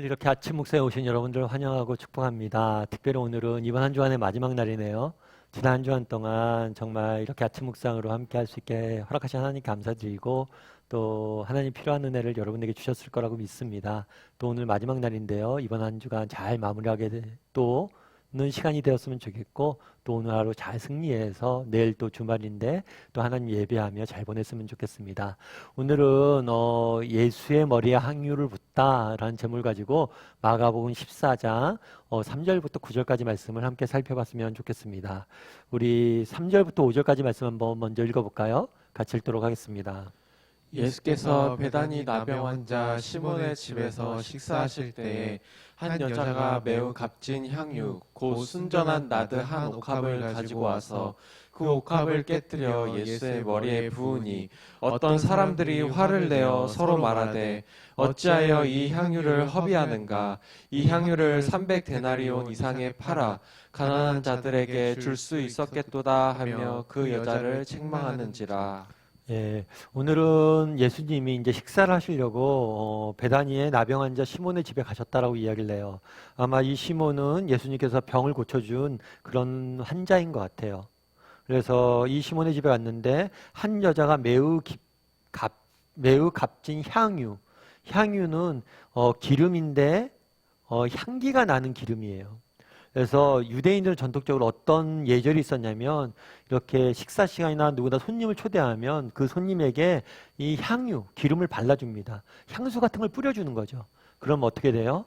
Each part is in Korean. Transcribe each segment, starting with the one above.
이렇게 아침 묵상에 오신 여러분들 환영하고 축복합니다. 특별히 오늘은 이번 한 주간의 마지막 날이네요. 지난 한 주간 동안 정말 이렇게 아침 묵상으로 함께 할 수 있게 허락하신 하나님 감사드리고 또 하나님 필요한 은혜를 여러분에게 주셨을 거라고 믿습니다. 또 오늘 마지막 날인데요. 이번 한 주간 잘 마무리하게 또는 시간이 되었으면 좋겠고 또 오늘 하루 잘 승리해서 내일 또 주말인데 또 하나님 예배하며 잘 보냈으면 좋겠습니다. 오늘은 예수의 머리에 향유를 붓다라는 제목을 가지고 마가복음 14장 3절부터 9절까지 말씀을 함께 살펴봤으면 좋겠습니다. 우리 3절부터 5절까지 말씀 한번 먼저 읽어볼까요? 같이 읽도록 하겠습니다. 예수께서 베다니 나병 환자 시몬의 집에서 식사하실 때에 한 여자가 매우 값진 향유 곧 순전한 나드 한 옥합을 가지고 와서 그 옥합을 깨뜨려 예수의 머리에 부으니 어떤 사람들이 화를 내어 서로 말하되 어찌하여 이 향유를 허비하는가 이 향유를 300데나리온 이상에 팔아 가난한 자들에게 줄 수 있었겠도다 하며 그 여자를 책망하는지라. 예, 오늘은 예수님이 이제 식사를 하시려고 베다니의 나병 환자 시몬의 집에 가셨다라고 이야기를 해요. 아마 이 시몬은 예수님께서 병을 고쳐준 그런 환자인 것 같아요. 그래서 이 시몬의 집에 갔는데 한 여자가 매우 값진 향유는 기름인데 향기가 나는 기름이에요. 그래서 유대인들은 전통적으로 어떤 예절이 있었냐면 이렇게 식사 시간이나 누구나 손님을 초대하면 그 손님에게 이 기름을 발라줍니다. 향수 같은 걸 뿌려주는 거죠. 그럼 어떻게 돼요?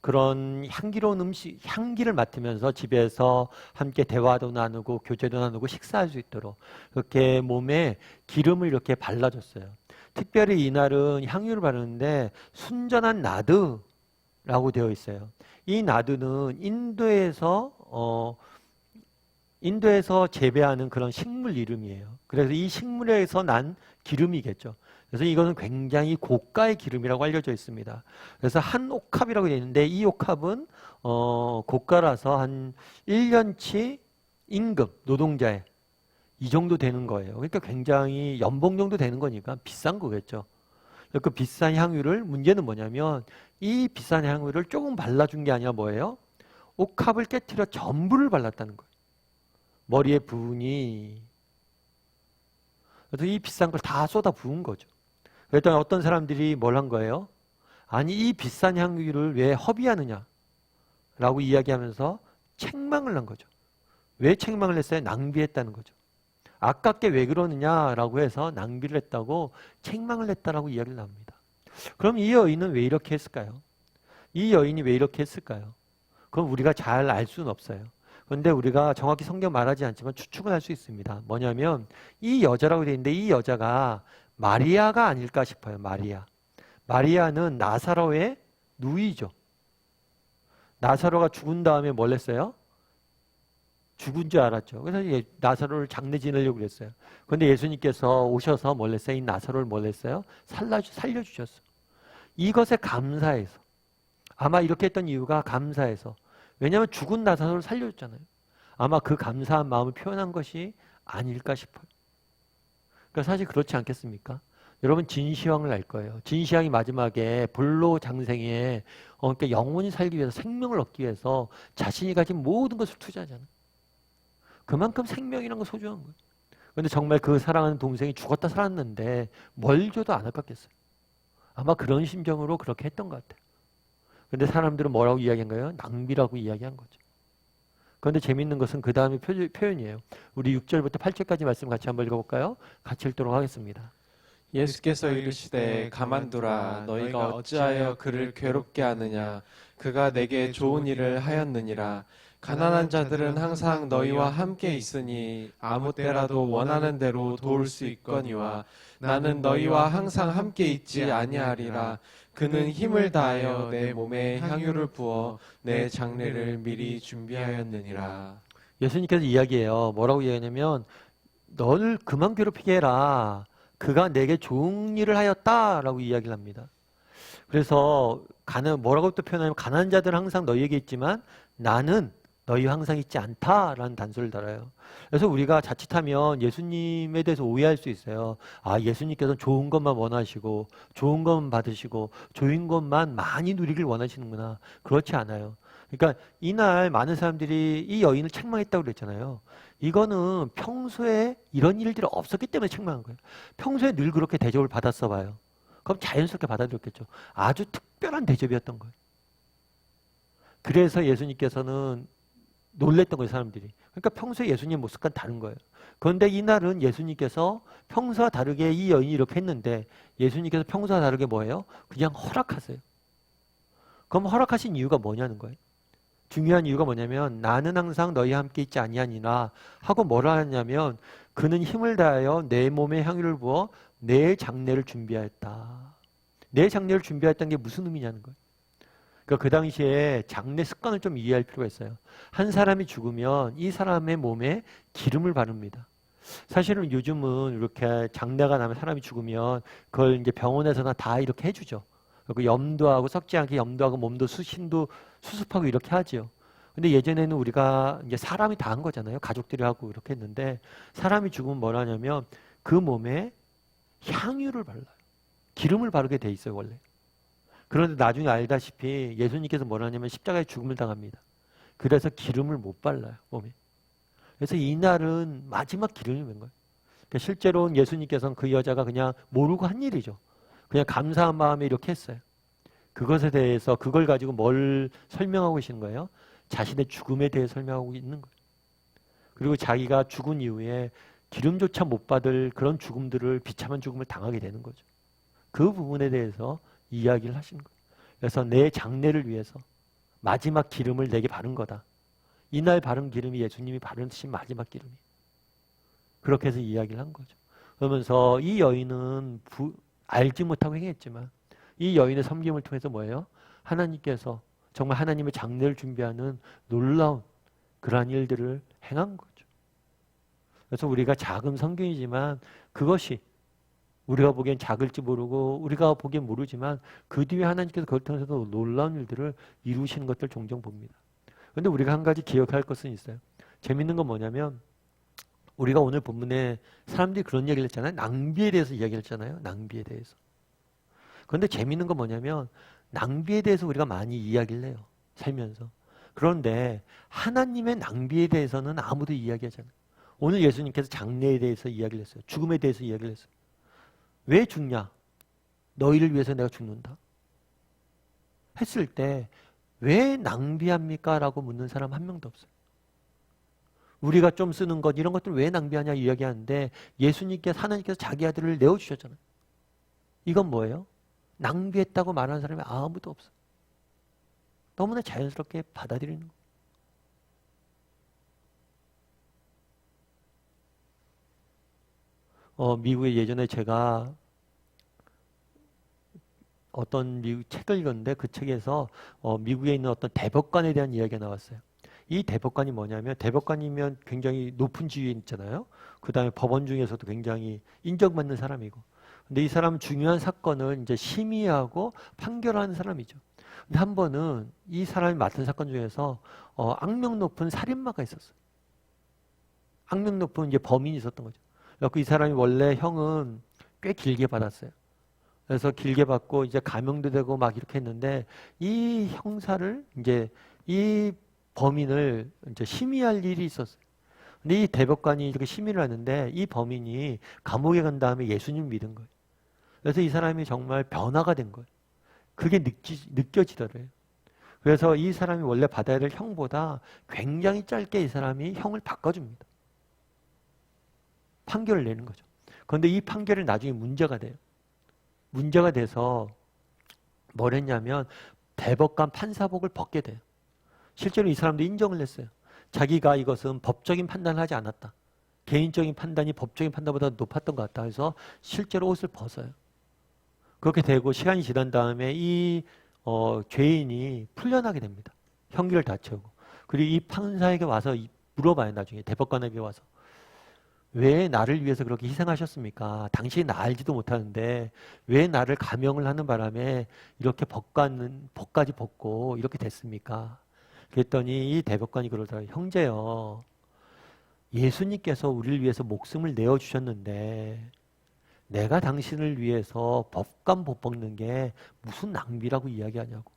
그런 향기로운 향기를 맡으면서 집에서 함께 대화도 나누고 교제도 나누고 식사할 수 있도록 그렇게 몸에 기름을 이렇게 발라줬어요. 특별히 이날은 향유를 바르는데 순전한 나드라고 되어 있어요. 이 나드는 인도에서 재배하는 그런 식물 이름이에요. 그래서 이 식물에서 난 기름이겠죠. 그래서 이거는 굉장히 고가의 기름이라고 알려져 있습니다. 그래서 한 옥합이라고 되어 있는데 이 옥합은 고가라서 한 1년치 임금, 노동자의 이 정도 되는 거예요. 그러니까 굉장히 연봉 정도 되는 거니까 비싼 거겠죠. 그 비싼 향유를 문제는 뭐냐면 이 비싼 향유를 조금 발라준 게 아니라 뭐예요? 옥합을 깨트려 전부를 발랐다는 거예요. 머리에 부으니 그래서 이 비싼 걸 다 쏟아 부은 거죠. 그랬더니 어떤 사람들이 뭘 한 거예요? 아니 이 비싼 향유를 왜 허비하느냐 라고 이야기하면서 책망을 한 거죠. 왜 책망을 했어요? 낭비했다는 거죠. 아깝게 왜 그러느냐라고 해서 낭비를 했다고 책망을 했다라고 이야기를 합니다. 그럼 이 여인은 왜 이렇게 했을까요? 이 여인이 왜 이렇게 했을까요? 그건 우리가 잘 알 수는 없어요. 그런데 우리가 정확히 성경 말하지 않지만 추측을 할 수 있습니다. 뭐냐면 이 여자라고 되어 있는데 이 여자가 마리아가 아닐까 싶어요. 마리아는 나사로의 누이죠. 나사로가 죽은 다음에 뭘 했어요? 죽은 줄 알았죠. 그래서 나사로를 장례 지내려고 그랬어요. 그런데 예수님께서 오셔서 뭘 했어요? 이 나사로를 뭘 했어요? 살려주셨어. 이것에 감사해서. 아마 이렇게 했던 이유가 감사해서. 왜냐하면 죽은 나사로를 살려줬잖아요. 아마 그 감사한 마음을 표현한 것이 아닐까 싶어요. 그러니까 사실 그렇지 않겠습니까? 여러분 진시황을 알 거예요. 진시황이 마지막에 볼로 장생에 그러니까 영원히 살기 위해서 생명을 얻기 위해서 자신이 가진 모든 것을 투자하잖아요. 그만큼 생명이라는 건 소중한 거예요. 그런데 정말 그 사랑하는 동생이 죽었다 살았는데 뭘 줘도 안 아깝겠어요. 아마 그런 심정으로 그렇게 했던 것 같아요. 그런데 사람들은 뭐라고 이야기한 거예요? 낭비라고 이야기한 거죠. 그런데 재밌는 것은 그 다음에 표현이에요. 우리 6절부터 8절까지 말씀 같이 한번 읽어볼까요? 같이 읽도록 하겠습니다. 예수께서 이르시되 가만두라 너희가 어찌하여 그를 괴롭게 하느냐 그가 내게 좋은 일을 하였느니라. 가난한 자들은 항상 너희와 함께 있으니 아무 때라도 원하는 대로 도울 수 있거니와 나는 너희와 항상 함께 있지 아니하리라. 그는 힘을 다하여 내 몸에 향유를 부어 내 장례를 미리 준비하였느니라. 예수님께서 이야기해요. 뭐라고 이야기하냐면 너를 그만 괴롭히게 해라. 그가 내게 좋은 일을 하였다라고 이야기를 합니다. 그래서 뭐라고 또 표현하냐면 가난한 자들은 항상 너희에게 있지만 나는 너희 항상 있지 않다라는 단서를 달아요. 그래서 우리가 자칫하면 예수님에 대해서 오해할 수 있어요. 아, 예수님께서는 좋은 것만 원하시고 좋은 것만 받으시고 좋은 것만 많이 누리길 원하시는구나. 그렇지 않아요. 그러니까 이날 많은 사람들이 이 여인을 책망했다고 그랬잖아요. 이거는 평소에 이런 일들이 없었기 때문에 책망한 거예요. 평소에 늘 그렇게 대접을 받았어 봐요. 그럼 자연스럽게 받아들였겠죠. 아주 특별한 대접이었던 거예요. 그래서 예수님께서는 놀랬던 거예요, 사람들이. 그러니까 평소에 예수님 모습과는 다른 거예요. 그런데 이날은 예수님께서 평소와 다르게 이 여인이 이렇게 했는데 예수님께서 평소와 다르게 뭐예요? 그냥 허락하세요. 그럼 허락하신 이유가 뭐냐는 거예요. 중요한 이유가 뭐냐면 나는 항상 너희와 함께 있지 아니하니라 하고 뭐라 하냐면 그는 힘을 다하여 내 몸에 향유를 부어 내 장례를 준비하였다. 내 장례를 준비했다는 게 무슨 의미냐는 거예요. 그러니까 그 당시에 장례 습관을 좀 이해할 필요가 있어요. 한 사람이 죽으면 이 사람의 몸에 기름을 바릅니다. 사실은 요즘은 이렇게 장례가 나면 사람이 죽으면 그걸 이제 병원에서나 다 이렇게 해주죠. 그리고 염도하고 썩지 않게 염도하고 몸도 신도 수습하고 이렇게 하지요. 근데 예전에는 우리가 이제 사람이 다 한 거잖아요. 가족들이 하고 이렇게 했는데 사람이 죽으면 뭘 하냐면 그 몸에 향유를 발라요. 기름을 바르게 돼 있어요, 원래. 그런데 나중에 알다시피 예수님께서 뭘 하냐면 십자가에 죽음을 당합니다. 그래서 기름을 못 발라요, 몸에. 그래서 이날은 마지막 기름이 된 거예요. 그러니까 실제로는 예수님께서는 그 여자가 그냥 모르고 한 일이죠. 그냥 감사한 마음에 이렇게 했어요. 그것에 대해서 그걸 가지고 뭘 설명하고 계시는 거예요? 자신의 죽음에 대해 설명하고 있는 거예요. 그리고 자기가 죽은 이후에 기름조차 못 받을 그런 죽음들을 비참한 죽음을 당하게 되는 거죠. 그 부분에 대해서 이야기를 하시는 거예요. 그래서 내 장례를 위해서 마지막 기름을 내게 바른 거다. 이날 바른 기름이 예수님이 바르신 마지막 기름이에요. 그렇게 해서 이야기를 한 거죠. 그러면서 이 여인은 알지 못하고 행했지만 이 여인의 섬김을 통해서 뭐예요? 하나님께서 정말 하나님의 장례를 준비하는 놀라운 그러한 일들을 행한 거죠. 그래서 우리가 작은 성경이지만 그것이 우리가 보기엔 작을지 모르고 우리가 보기엔 모르지만 그 뒤에 하나님께서 그걸 통해서도 놀라운 일들을 이루시는 것들 종종 봅니다. 그런데 우리가 한 가지 기억할 것은 있어요. 재밌는 건 뭐냐면 우리가 오늘 본문에 사람들이 그런 얘기를 했잖아요. 낭비에 대해서 이야기를 했잖아요. 낭비에 대해서. 그런데 재밌는 건 뭐냐면 낭비에 대해서 우리가 많이 이야기를 해요. 살면서. 그런데 하나님의 낭비에 대해서는 아무도 이야기하지 않아요. 오늘 예수님께서 장례에 대해서 이야기를 했어요. 죽음에 대해서 이야기를 했어요. 왜 죽냐? 너희를 위해서 내가 죽는다. 했을 때 왜 낭비합니까? 라고 묻는 사람 한 명도 없어요. 우리가 좀 쓰는 것 이런 것들 왜 낭비하냐 이야기하는데 예수님께서 하나님께서 자기 아들을 내어주셨잖아요. 이건 뭐예요? 낭비했다고 말하는 사람이 아무도 없어요. 너무나 자연스럽게 받아들이는 거예요. 미국에 예전에 제가 어떤 미국 책을 읽었는데 그 책에서 미국에 있는 어떤 대법관에 대한 이야기가 나왔어요. 이 대법관이 뭐냐면 대법관이면 굉장히 높은 지위에 있잖아요. 그 다음에 법원 중에서도 굉장히 인정받는 사람이고. 근데 이 사람은 중요한 사건을 이제 심의하고 판결하는 사람이죠. 근데 한 번은 이 사람이 맡은 사건 중에서 악명 높은 살인마가 있었어요. 악명 높은 이제 범인이 있었던 거죠. 그래서 이 사람이 원래 형은 꽤 길게 받았어요. 그래서 길게 받고 이제 감형도 되고 막 이렇게 했는데 이 형사를 이제 이 범인을 이제 심의할 일이 있었어요. 근데 이 대법관이 이렇게 심의를 하는데 이 범인이 감옥에 간 다음에 예수님 믿은 거예요. 그래서 이 사람이 정말 변화가 된 거예요. 그게 느껴지더래요. 그래서 이 사람이 원래 받아야 될 형보다 굉장히 짧게 이 사람이 형을 바꿔줍니다. 판결을 내는 거죠. 그런데 이 판결이 나중에 문제가 돼요. 문제가 돼서 뭘 했냐면 대법관 판사복을 벗게 돼요. 실제로 이 사람도 인정을 했어요. 자기가 이것은 법적인 판단을 하지 않았다. 개인적인 판단이 법적인 판단보다 높았던 것 같다. 그래서 실제로 옷을 벗어요. 그렇게 되고 시간이 지난 다음에 이 죄인이 풀려나게 됩니다. 형기를 다 채우고. 그리고 이 판사에게 와서 물어봐요. 나중에 대법관에게 와서. 왜 나를 위해서 그렇게 희생하셨습니까? 당신이 나 알지도 못하는데 왜 나를 감형을 하는 바람에 이렇게 법까지 벗고 이렇게 됐습니까? 그랬더니 이 대법관이 그러더라고요. 형제요. 예수님께서 우리를 위해서 목숨을 내어주셨는데 내가 당신을 위해서 법관 못 먹는 게 무슨 낭비라고 이야기하냐고.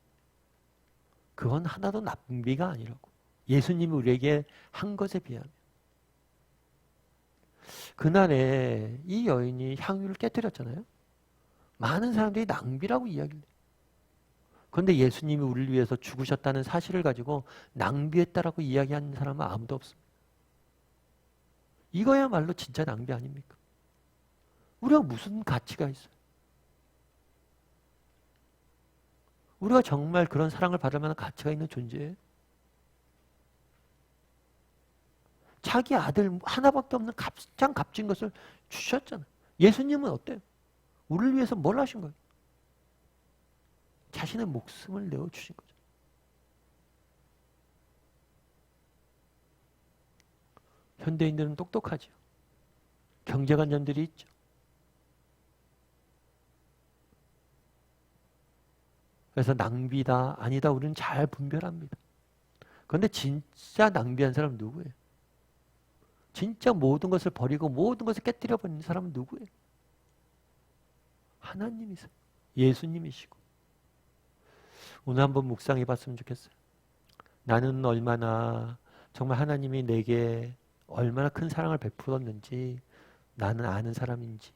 그건 하나도 낭비가 아니라고. 예수님이 우리에게 한 것에 비하면. 그날에 이 여인이 향유를 깨뜨렸잖아요. 많은 사람들이 낭비라고 이야기를 해요. 그런데 예수님이 우리를 위해서 죽으셨다는 사실을 가지고 낭비했다라고 이야기하는 사람은 아무도 없습니다. 이거야말로 진짜 낭비 아닙니까? 우리가 무슨 가치가 있어요? 우리가 정말 그런 사랑을 받을 만한 가치가 있는 존재예요? 자기 아들 하나밖에 없는 가장 값진 것을 주셨잖아요. 예수님은 어때요? 우리를 위해서 뭘 하신 거예요? 자신의 목숨을 내어주신 거죠. 현대인들은 똑똑하죠. 경제관념들이 있죠. 그래서 낭비다, 아니다, 우리는 잘 분별합니다. 그런데 진짜 낭비한 사람은 누구예요? 진짜 모든 것을 버리고 모든 것을 깨뜨려 버리는 사람은 누구예요? 하나님이세요. 예수님이시고. 오늘 한번 묵상해 봤으면 좋겠어요. 나는 얼마나 정말 하나님이 내게 얼마나 큰 사랑을 베풀었는지 나는 아는 사람인지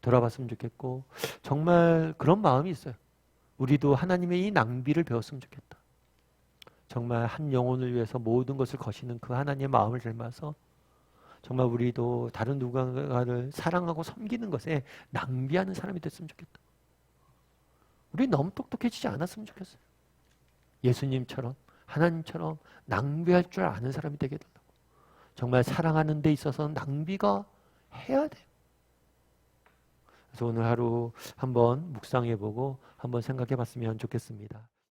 돌아봤으면 좋겠고, 정말 그런 마음이 있어요. 우리도 하나님의 이 낭비를 배웠으면 좋겠다. 정말 한 영혼을 위해서 모든 것을 거시는 그 하나님의 마음을 닮아서 정말 우리도 다른 누군가를 사랑하고 섬기는 것에 낭비하는 사람이 됐으면 좋겠다. 우리 너무 똑똑해지지 않았으면 좋겠어요. 예수님처럼 하나님처럼 낭비할 줄 아는 사람이 되게 달라고. 정말 사랑하는 데 있어서는 낭비가 해야 돼요. 그래서 오늘 하루 한번 묵상해보고 한번 생각해봤으면 좋겠습니다.